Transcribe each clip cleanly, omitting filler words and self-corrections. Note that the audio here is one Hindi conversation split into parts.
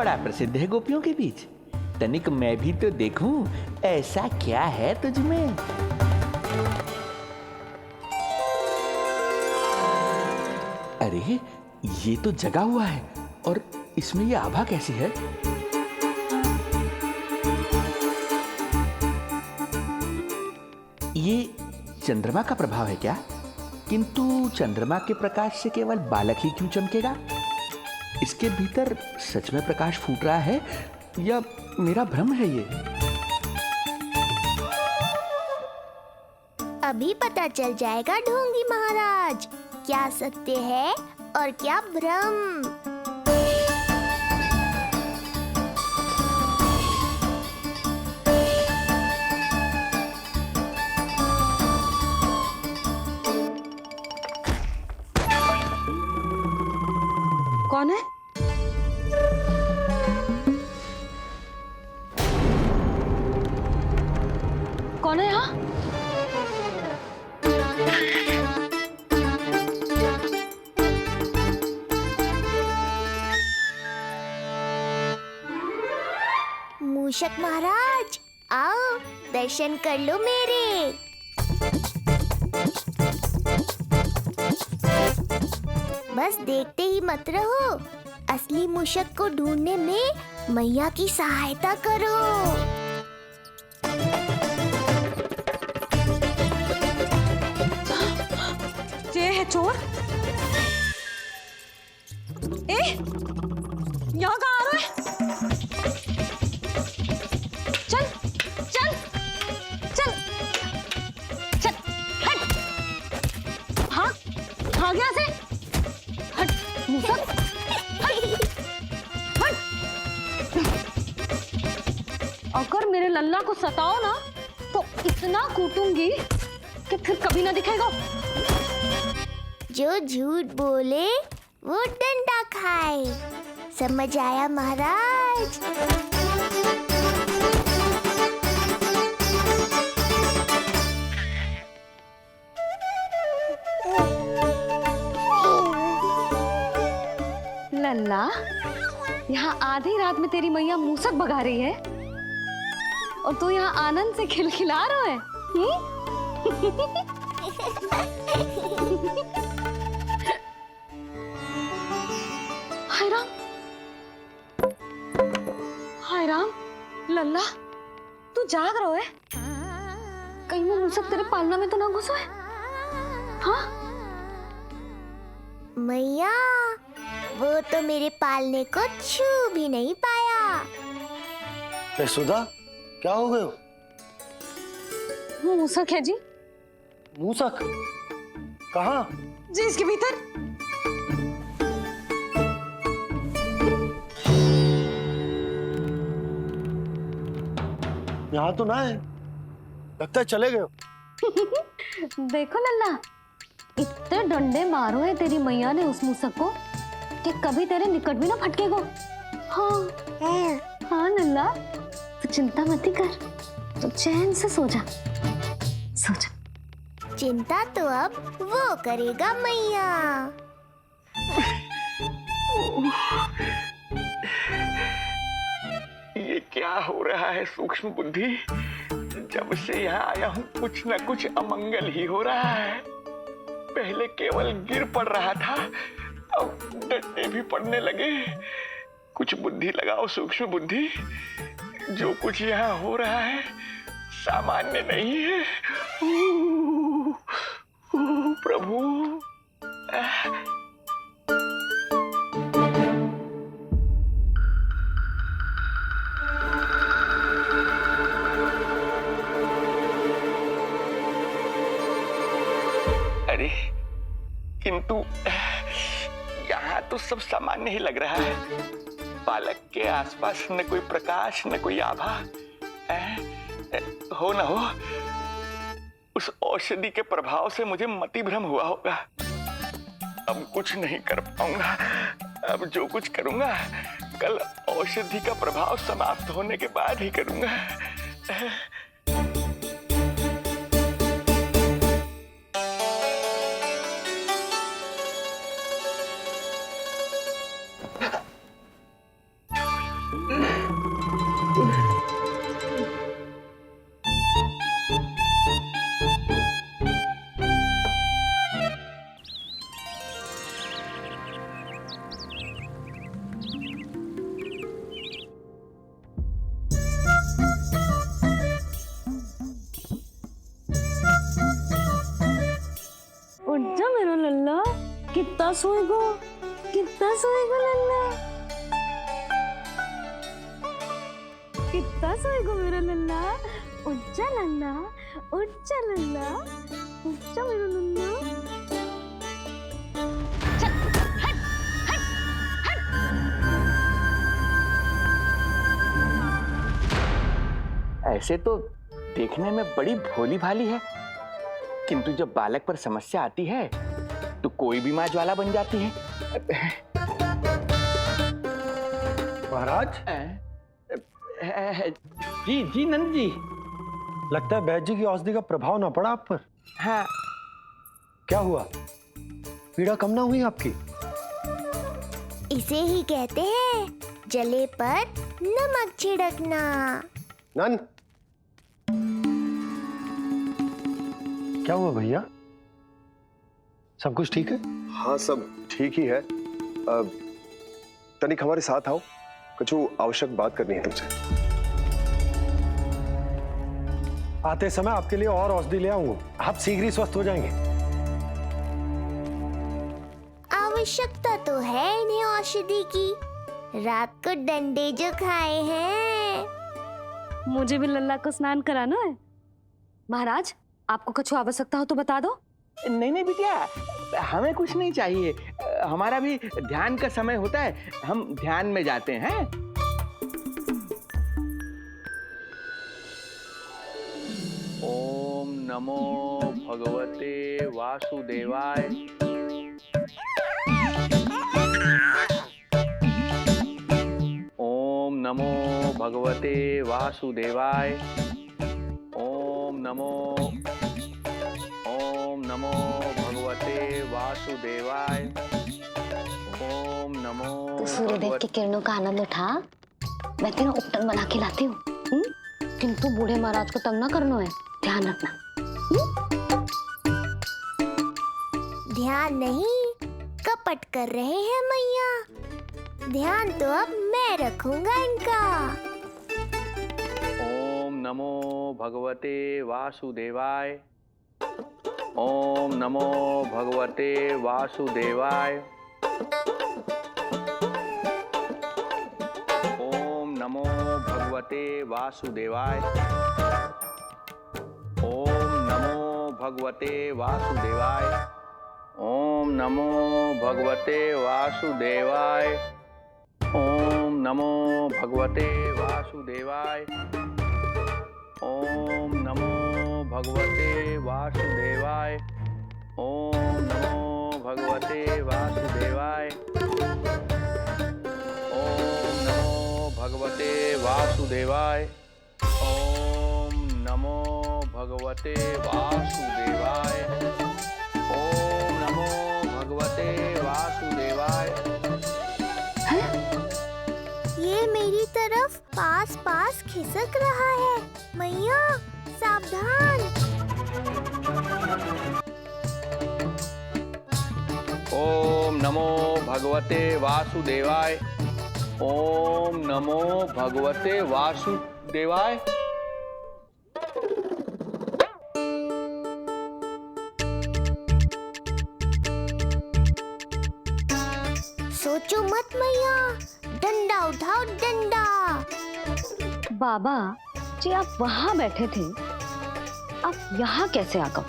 बड़ा प्रसिद्ध है गोपियों के बीच। तनिक मैं भी तो देखूं ऐसा क्या है तुझ में। अरे ये तो जगा हुआ है और इसमें ये आभा कैसी है? ये चंद्रमा का प्रभाव है क्या? किंतु चंद्रमा के प्रकाश से केवल बालक ही क्यों चमकेगा? इसके भीतर सच में प्रकाश फूट रहा है या मेरा भ्रम है ये? अभी पता चल जाएगा ढोंगी महाराज, क्या सत्य है और क्या भ्रम। कौन है? कौन है यहाँ? मूषक महाराज आओ दर्शन कर लो मेरे। बस देखते ही मत रहो, असली मूषक को ढूंढने में मैया की सहायता करो। ये है चोर। यहाँ कहाँ आ रहा है? चल चल चल चल हट। हाँ भाग यहाँ से। हट मूसक हट हट। अगर मेरे लल्ला को सताओ ना तो इतना कूटूंगी कि फिर कभी ना दिखेगा। जो झूठ बोले वो डंडा खाए, समझ आया महाराज? लल्ला, यहाँ आधी रात में तेरी मैया मूसक भगा रही है और तू यहाँ आनंद से खिलखिला रहा है। हाय राम, हाय राम। लल्ला तू जाग रहा है? कहीं वो मूसक तेरे पालना में तो ना घुसा है? हाँ मैया, वो तो मेरे पालने को छू भी नहीं पाया। सुधा, क्या हो गए? वो मूसक है जी। मूसक? कहाँ? जी इसके भीतर। यहाँ तो ना है, लगता है चले गए। देखो लल्ला, इतने डंडे मारो है तेरी मैया ने उस मूसक को कि कभी तेरे निकट भी ना फटकेगा। हाँ हाँ लल्ला, तू चिंता मत कर, तो चैन से सो जा, सो जा। चिंता तो अब वो करेगा मैया। ये क्या हो रहा है सूक्ष्म बुद्धि? जब से यहाँ आया हूँ कुछ न कुछ अमंगल ही हो रहा है। पहले केवल गिर पड़ रहा था, अब डंडे भी पड़ने लगे। कुछ बुद्धि लगाओ सूक्ष्म बुद्धि, जो कुछ यहाँ हो रहा है सामान्य नहीं है। प्रभु। अरे किंतु यहाँ तो सब सामान्य ही लग रहा है। बालक के आसपास न कोई प्रकाश न कोई आभा। हो न हो उस औषधि के प्रभाव से मुझे मति भ्रम हुआ होगा। अब कुछ नहीं कर पाऊंगा। अब जो कुछ करूंगा कल औषधि का प्रभाव समाप्त होने के बाद ही करूंगा। कितना सोएगो लल्ला, कितना सोएगो मेरा लल्ला, उच्चा लल्ला, उच्चा लल्ला, उच्चा मेरा लल्ला। चल, हट, हट, हट। ऐसे तो देखने में बड़ी भोली भाली है, किंतु जब बालक पर समस्या आती है तो कोई भी माँ ज्वाला बन जाती है। महाराज, जी जी नंद जी। लगता है वैद्य जी की औषधि का प्रभाव ना पड़ा आप पर। हाँ। क्या हुआ, पीड़ा कम ना हुई आपकी? इसे ही कहते हैं जले पर नमक छिड़कना। नन, क्या हुआ भैया, सब कुछ ठीक है? हाँ, सब ठीक ही है। तनिक हमारे साथ आओ, कुछ आवश्यक बात करनी है तुमसे। आते समय आपके लिए और औषधि ले आऊंगा, आप शीघ्र ही स्वस्थ हो जाएंगे। आवश्यकता तो है इन्हें औषधि की, रात को डंडे जो खाए हैं। मुझे भी लल्ला को स्नान कराना है। महाराज, आपको कुछ आवश्यकता हो तो बता दो। नहीं नहीं बिटिया, हमें कुछ नहीं चाहिए, हमारा भी ध्यान का समय होता है, हम ध्यान में जाते हैं। ओम नमो भगवते वासुदेवाय। ओम नमो भगवते वासुदेवाय। ओम नमो भगवते वासुदेवाय। ओम नमो। तो सूर्यदेव की किरणों का आनंद उठा, मैं तेरा उपटन बना के लाती हूँ। किंतु बूढ़े महाराज को तंग ना करना है, ध्यान रखना। ध्यान नहीं, कपट कर रहे हैं मैया। ध्यान तो अब मैं रखूंगा इनका। ओम नमो भगवते वासुदेवाय। ओम नमो भगवते वासुदेवाय। ओम नमो भगवते वासुदेवाय। ओम नमो भगवते वासुदेवाय। ओम नमो भगवते वासुदेवाय। ओम नमो भगवते वासुदेवाय। ओम नमो भगवते वासुदेवाय। ओम नमो भगवते वासुदेवाय। ओम नमो भगवते वासुदेवाय। ओम नमो भगवते वासुदेवाय। ओम नमो भगवते वासुदेवाय। ये मेरी तरफ पास पास खिसक रहा है, मैया सावधान। ओम नमो भगवते वासुदेवाय। ओम नमो भगवते वासुदेवाय। सोचो मत मैया, डंडा उठाओ डंडा। बाबा जी, आप वहां बैठे थे, आप यहाँ कैसे आ गए?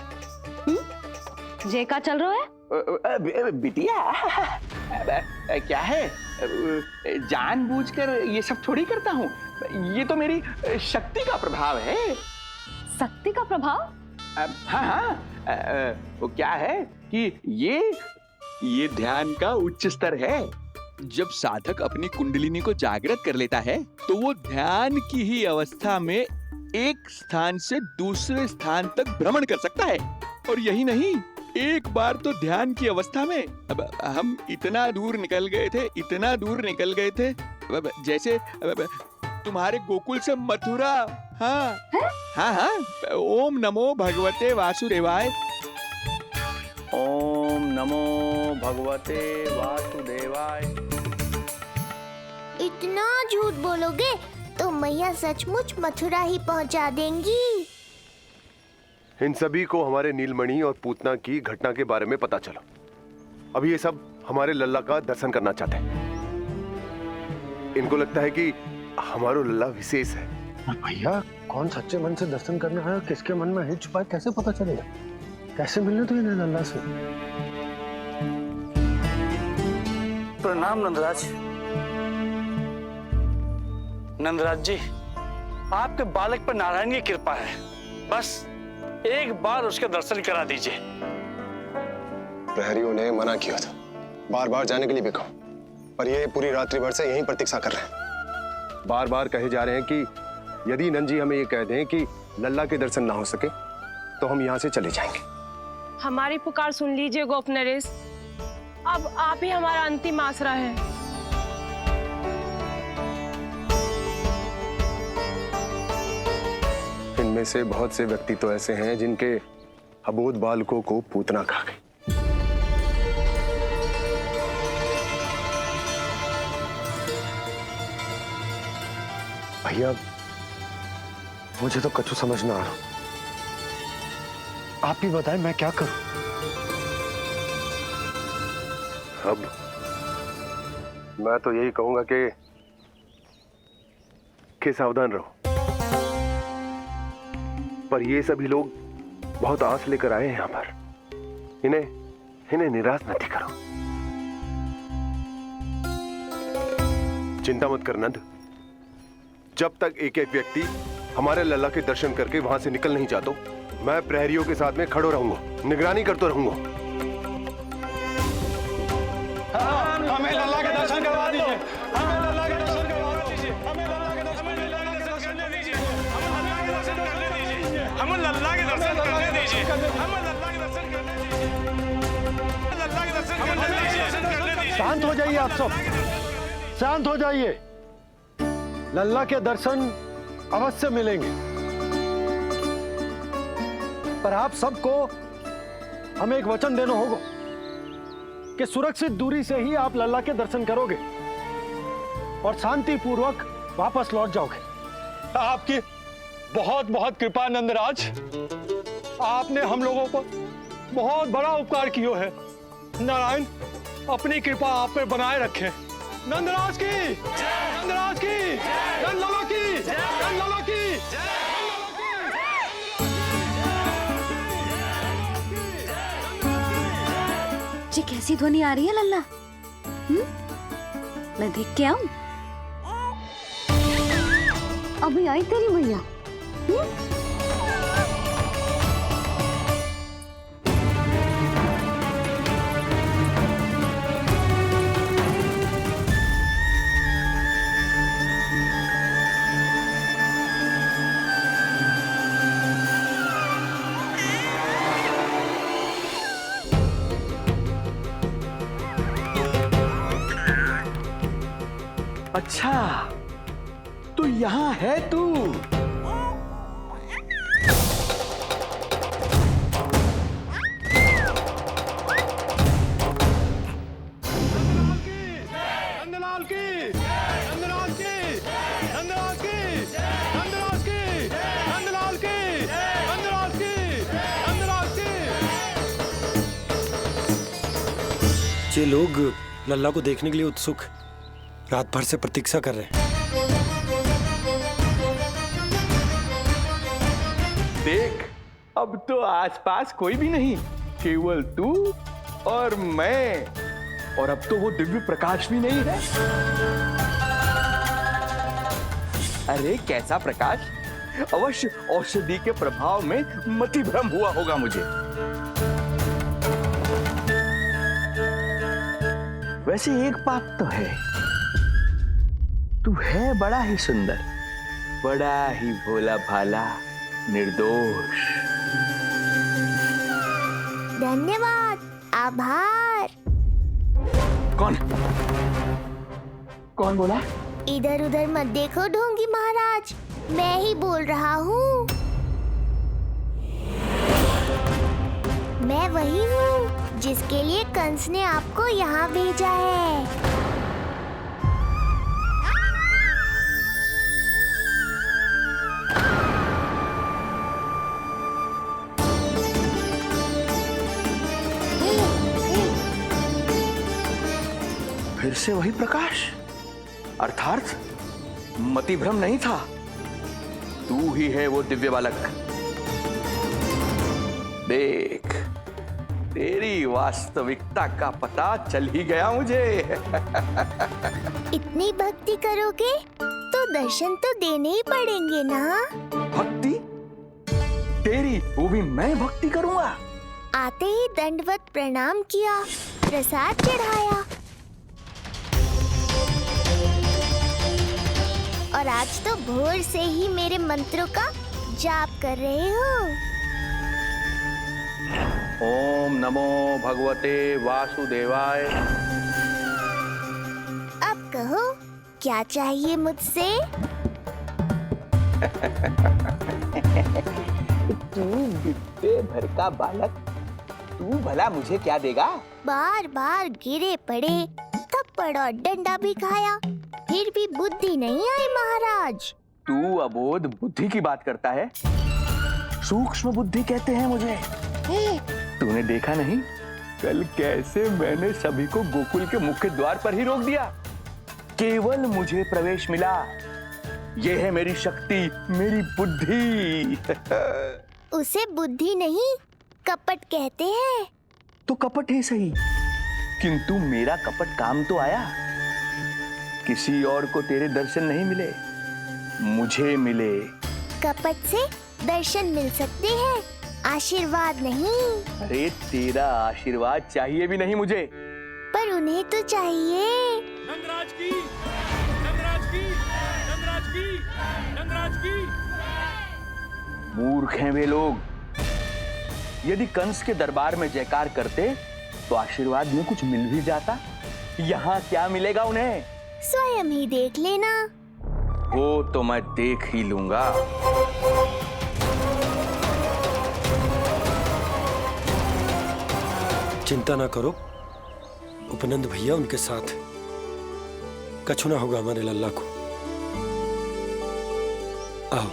जे का चल रहा है? बिटिया, क्या है, जानबूझकर ये सब थोड़ी करता हूँ, ये तो मेरी शक्ति का प्रभाव है। शक्ति का प्रभाव? हाँ हाँ, वो क्या है कि ये ध्यान का उच्च स्तर है। जब साधक अपनी कुंडलिनी को जागृत कर लेता है तो वो ध्यान की ही अवस्था में एक स्थान से दूसरे स्थान तक भ्रमण कर सकता है। और यही नहीं, एक बार तो ध्यान की अवस्था में अब हम इतना दूर निकल गए थे, जैसे तुम्हारे गोकुल से मथुरा। हाँ हाँ हाँ। ओम नमो भगवते वासुदेवाय। ओम नमो भगवते वासुदेवाय। इतना झूठ बोलोगे तो मैया सचमुच मथुरा ही पहुंचा देंगी। इन सभी को हमारे नीलमणि और पूतना की घटना के बारे में पता चला। अभी ये सब हमारे लल्ला का दर्शन करना चाहते हैं। इनको लगता है कि हमारो लल्ला विशेष है। भैया कौन सच्चे मन से दर्शन करने आया, किसके मन में हित छुपा है, कैसे पता चलेगा? कैसे मिलने तो इन्हें लल्ला से? प्रणाम नंदराज। नंदराज जी, आपके बालक पर नारायण की कृपा है, बस एक बार उसके दर्शन करा दीजिए। प्रहरियों ने मना किया था, बार बार जाने के लिए भी कहा, पर ये पूरी रात्रि भर से यहीं प्रतीक्षा कर रहे हैं। बार बार कहे जा रहे हैं कि यदि नंजी हमें ये कह दें कि लल्ला के दर्शन ना हो सके तो हम यहाँ से चले जाएंगे। हमारी पुकार सुन लीजिए गोप नरेश, अब आप ही हमारा अंतिम आसरा है। इनमें से बहुत से व्यक्ति तो ऐसे हैं जिनके अबोध बालकों को पूतना खा गई। भैया मुझे तो कछु समझ ना आ रहा, आप ही बताएं मैं क्या करूं? अब मैं तो यही कहूंगा कि सावधान रहो, पर ये सभी लोग बहुत आस लेकर आए हैं यहाँ पर, इन्हें निराश मत करो। चिंता मत कर नंद, जब तक एक एक व्यक्ति हमारे लल्ला के दर्शन करके वहां से निकल नहीं जाता, मैं प्रहरियों के साथ में खड़ो रहूंगा, निगरानी करता रहूंगा। हमें लल्ला के दर्शन करवा दीजिए, हमें लल्ला के दर्शन करवा दीजिए, हमें लल्ला के दर्शन करने दीजिए, हमें लल्ला के दर्शन करने दीजिए, हमें लल्ला के दर्शन करने दीजिए, हमें लल्ला के दर्शन करने दीजिए, लल्ला के दर्शन करने दीजिए। शांत हो जाइए आप सब, शांत हो जाइए। लल्ला के दर्शन अवश्य मिलेंगे, पर आप सबको हमें एक वचन देना होगा कि सुरक्षित दूरी से ही आप लल्ला के दर्शन करोगे और शांति पूर्वक वापस लौट जाओगे। आपकी बहुत बहुत कृपा नंदराज, आपने हम लोगों पर बहुत बड़ा उपकार किया है। नारायण अपनी कृपा आप पे बनाए रखे। नंदराज की, नंदराज की, नंदलाला की, नंदलाला की। जी कैसी ध्वनि आ रही है लल्ला? मैं देख के आऊं? अभी आई तेरी मैया। अच्छा तो यहाँ है तू। नंदलाल की, नंदलाल की, नंदलाल की, नंदलाल की, नंदलाल की, नंदलाल की, नंदलाल की। ये लोग लल्ला को देखने के लिए उत्सुक रात भर से प्रतीक्षा कर रहे हैं। देख अब तो आसपास कोई भी नहीं, केवल तू और मैं, और अब तो वो दिव्य प्रकाश भी नहीं है। अरे कैसा प्रकाश? अवश्य औषधि के प्रभाव में मति भ्रम हुआ होगा मुझे। वैसे एक बात तो है, तू है बड़ा ही सुंदर, बड़ा ही भोला भाला, निर्दोष। धन्यवाद, आभार। कौन बोला? इधर उधर मत देखो ढोंगी महाराज, मैं ही बोल रहा हूँ। मैं वही हूँ जिसके लिए कंस ने आपको यहाँ भेजा है। फिर से वही प्रकाश, अर्थात मति भ्रम नहीं था, तू ही है वो दिव्य बालक। देख, तेरी वास्तविकता का पता चल ही गया मुझे। इतनी भक्ति करोगे तो दर्शन तो देने ही पड़ेंगे ना। भक्ति? तेरी? वो भी मैं भक्ति करूंगा? आते ही दंडवत प्रणाम किया, प्रसाद चढ़ाया, और आज तो भोर से ही मेरे मंत्रों का जाप कर रहे हो। ओम नमो भगवते वासुदेवाय। अब कहो, क्या चाहिए मुझसे? तू विद्या भर का बालक, तू भला मुझे क्या देगा? बार बार गिरे पड़े, थप्पड़ और डंडा भी खाया, फिर भी बुद्धि नहीं आई महाराज। तू अबोध बुद्धि की बात करता है? सूक्ष्म बुद्धि कहते हैं मुझे। तूने देखा नहीं कल कैसे मैंने सभी को गोकुल के मुख्य द्वार पर ही रोक दिया? केवल मुझे प्रवेश मिला। यह है मेरी शक्ति, मेरी बुद्धि। उसे बुद्धि नहीं, कपट कहते हैं। तो कपट ही सही, किंतु मेरा कपट काम तो आया। किसी और को तेरे दर्शन नहीं मिले, मुझे मिले। कपट से दर्शन मिल सकते हैं, आशीर्वाद नहीं। अरे तेरा आशीर्वाद चाहिए भी नहीं मुझे। पर उन्हें तो चाहिए। नंदराज की, नंदराज की, नंदराज की, नंदराज की। मूर्ख हैं वे लोग। यदि कंस के दरबार में जयकार करते तो आशीर्वाद में कुछ मिल भी जाता। यहाँ क्या मिलेगा उन्हें? स्वयं ही देख लेना। वो तो मैं देख ही लूंगा। चिंता ना करो, उपनंद भैया उनके साथ। कछु ना होगा हमारे लल्ला को। आओ।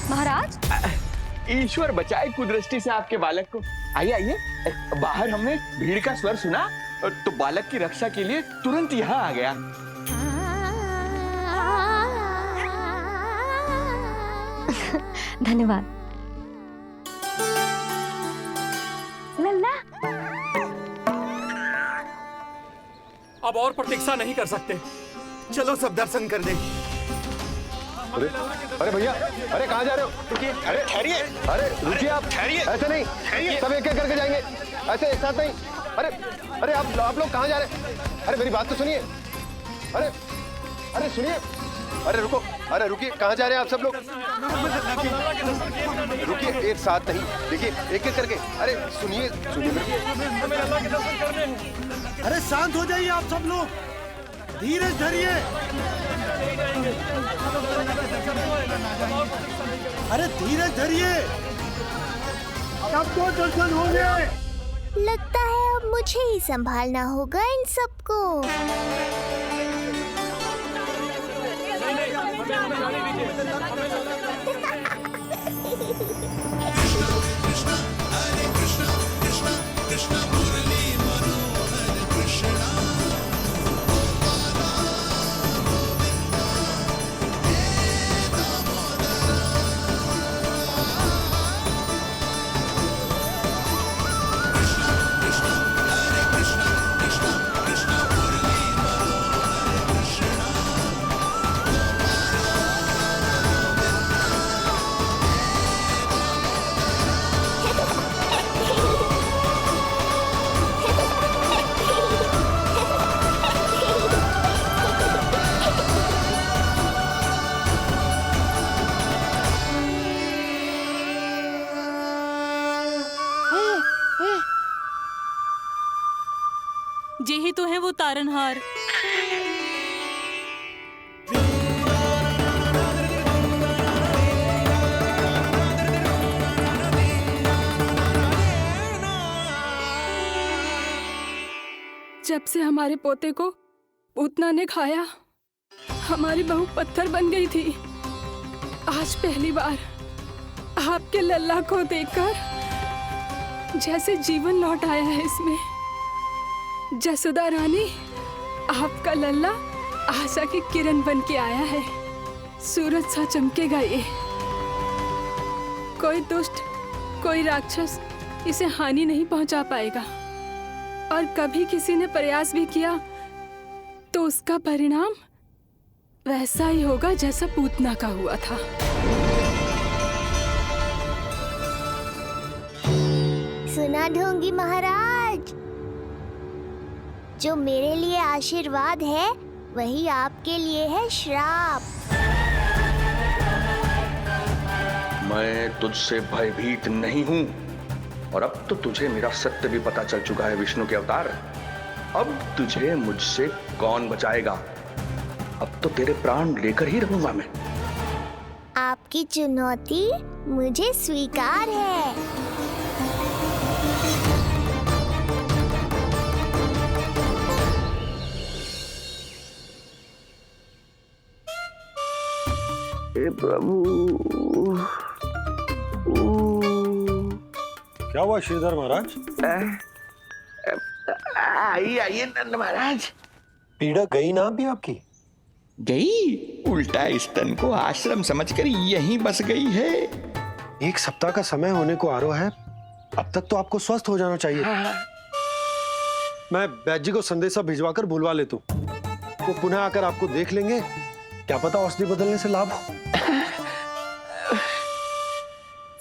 महाराज, ईश्वर बचाए कुदृष्टि से आपके बालक को। आइए आइए, बाहर हमने भीड़ का स्वर सुना तो बालक की रक्षा के लिए तुरंत यहाँ आ गया। धन्यवाद। लल्ला, अब और प्रतीक्षा नहीं कर सकते, चलो सब दर्शन कर दें। अरे भैया, अरे कहाँ जा रहे हो? रुकिए, अरे ठहरिए, अरे रुकिए आप, ठहरिए, ऐसे नहीं, सब एक एक करके जाएंगे, ऐसे एक साथ नहीं। अरे अरे आप लोग कहाँ जा रहे हैं? अरे मेरी बात तो सुनिए। अरे अरे सुनिए, अरे रुको, अरे रुकिए, कहाँ जा रहे हैं आप सब लोग? रुकिए, एक साथ नहीं, देखिए एक एक करके। अरे सुनिए सुनिए अरे शांत हो जाइए आप सब लोग, धीरज धरिए। अरे धीरज धरिए, सबको दर्शन हो गए। लगता है अब मुझे ही संभालना होगा इन सबको। यही तो है वो तारनहार। जब से हमारे पोते को पूतना ने खाया, हमारी बहू पत्थर बन गई थी। आज पहली बार आपके लल्ला को देखकर जैसे जीवन लौट आया है इसमें। जसोदा रानी, आपका लल्ला आशा की किरण बन के आया है। सूरज सा चमकेगा ये। कोई दुष्ट, कोई राक्षस इसे हानि नहीं पहुंचा पाएगा। और कभी किसी ने प्रयास भी किया तो उसका परिणाम वैसा ही होगा जैसा पूतना का हुआ था। सुना ढोंगी महाराज, जो मेरे लिए आशीर्वाद है वही आपके लिए है श्राप। मैं तुझसे भयभीत नहीं हूं, और अब तो तुझे मेरा सत्य भी पता चल चुका है विष्णु के अवतार। अब तुझे मुझसे कौन बचाएगा? अब तो तेरे प्राण लेकर ही रहूंगा मैं। आपकी चुनौती मुझे स्वीकार है। हे प्रभु। क्या हुआ श्रीधर महाराज? आइए नंद महाराज। पीड़ा गई ना अभी आपकी? गई? उल्टा स्तन को आश्रम समझकर यहीं बस गई है। 1 सप्ताह का समय होने को आ रहा है, अब तक तो आपको स्वस्थ हो जाना चाहिए। मैं वैद्य जी को संदेशा भिजवाकर बुलवा लेता हूँ। वो पुनः आकर आपको देख लेंगे, क्या पता औषधि बदलने से लाभ हो।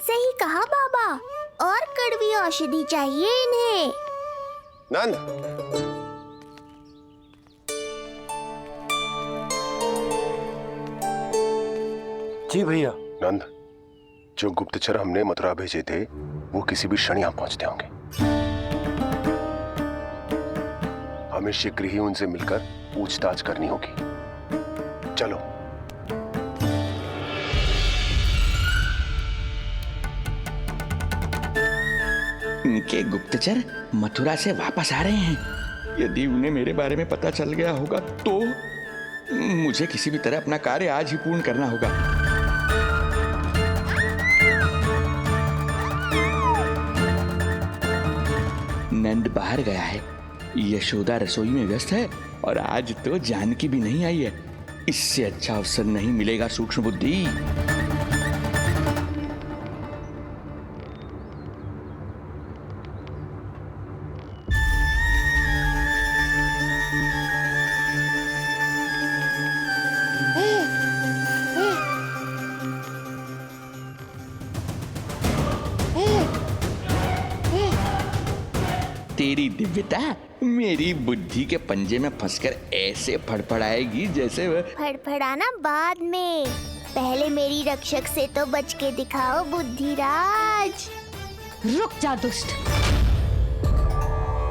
सही कहा बाबा, और कड़वी औषधि चाहिए इन्हें। नंद, जी भैया। नंद, जो गुप्तचर हमने मथुरा भेजे थे वो किसी भी क्षण यहां पहुंचते होंगे। हमें शीघ्र ही उनसे मिलकर पूछताछ करनी होगी। चलो। इनके गुप्तचर मथुरा से वापस आ रहे हैं। यदि उन्हें मेरे बारे में पता चल गया होगा तो मुझे किसी भी तरह अपना कार्य आज ही पूर्ण करना होगा। नंद बाहर गया है, यशोदा रसोई में व्यस्त है, और आज तो जानकी भी नहीं आई है। इससे अच्छा अवसर नहीं मिलेगा सूक्ष्म बुद्धि। तेरी दिव्यता मेरी बुद्धि के पंजे में फंसकर ऐसे फड़फड़ाएगी जैसे वह। फड़फड़ाना बाद में, पहले मेरी रक्षक से तो बच के दिखाओ बुद्धिराज। रुक जा दुष्ट।